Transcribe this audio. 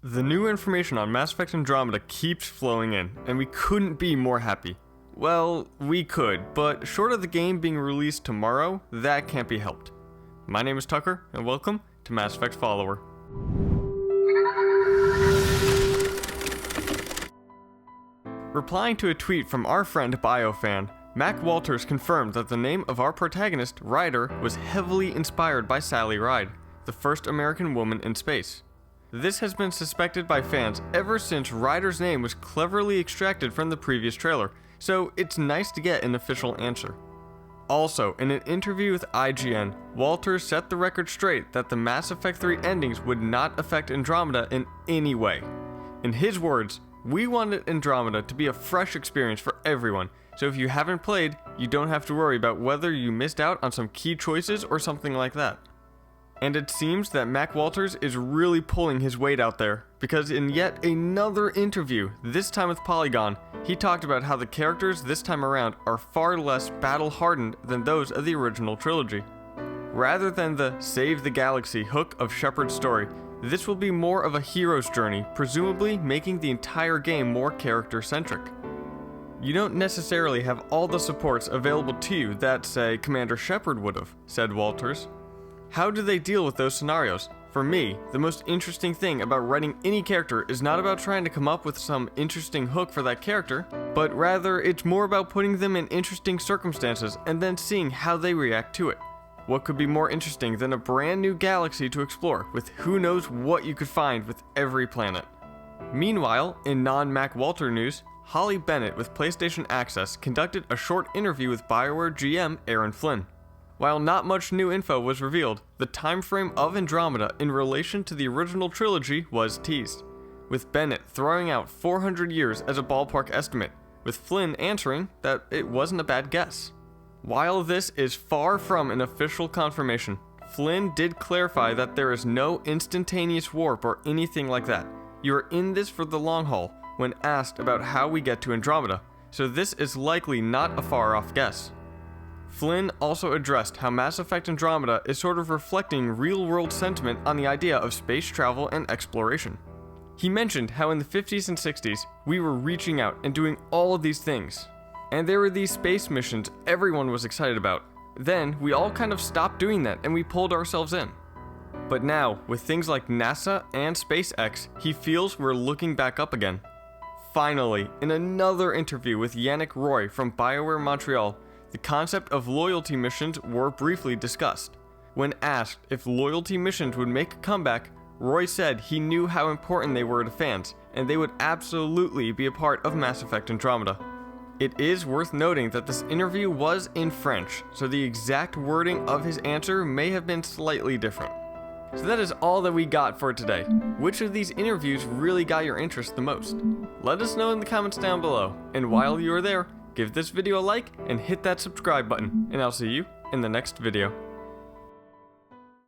The new information on Mass Effect Andromeda keeps flowing in, and we couldn't be more happy. Well, we could, but short of the game being released tomorrow, that can't be helped. My name is Tucker, and welcome to MassEffectFollower. Replying to a tweet from our friend BioFan, Mac Walters confirmed that the name of our protagonist, Ryder, was heavily inspired by Sally Ride, the first American woman in space. This has been suspected by fans ever since Ryder's name was cleverly extracted from the previous trailer, so it's nice to get an official answer. Also, in an interview with IGN, Walters set the record straight that the Mass Effect 3 endings would not affect Andromeda in any way. In his words, "We wanted Andromeda to be a fresh experience for everyone, so if you haven't played, you don't have to worry about whether you missed out on some key choices or something like that." And it seems that Mac Walters is really pulling his weight out there, because in yet another interview, this time with Polygon, he talked about how the characters this time around are far less battle-hardened than those of the original trilogy. Rather than the save the galaxy hook of Shepard's story, this will be more of a hero's journey, presumably making the entire game more character-centric. "You don't necessarily have all the supports available to you that, say, Commander Shepard would have," said Walters. How do they deal with those scenarios? For me, the most interesting thing about writing any character is not about trying to come up with some interesting hook for that character, but rather it's more about putting them in interesting circumstances and then seeing how they react to it. What could be more interesting than a brand new galaxy to explore with who knows what you could find with every planet? Meanwhile, in non-Mac Walter news, Holly Bennett with PlayStation Access conducted a short interview with BioWare GM Aaron Flynn. While not much new info was revealed, the time frame of Andromeda in relation to the original trilogy was teased, with Bennett throwing out 400 years as a ballpark estimate, with Flynn answering that it wasn't a bad guess. While this is far from an official confirmation, Flynn did clarify that there is no instantaneous warp or anything like that. You are in this for the long haul when asked about how we get to Andromeda, so this is likely not a far-off guess. Flynn also addressed how Mass Effect Andromeda is sort of reflecting real-world sentiment on the idea of space travel and exploration. He mentioned how in the 50s and 60s, we were reaching out and doing all of these things. And there were these space missions everyone was excited about. Then, we all kind of stopped doing that and we pulled ourselves in. But now, with things like NASA and SpaceX, he feels we're looking back up again. Finally, in another interview with Yannick Roy from BioWare Montreal, the concept of loyalty missions were briefly discussed. When asked if loyalty missions would make a comeback, Roy said he knew how important they were to fans, and they would absolutely be a part of Mass Effect Andromeda. It is worth noting that this interview was in French, so the exact wording of his answer may have been slightly different. So that is all that we got for today. Which of these interviews really got your interest the most? Let us know in the comments down below, and while you are there, give this video a like and hit that subscribe button, and I'll see you in the next video.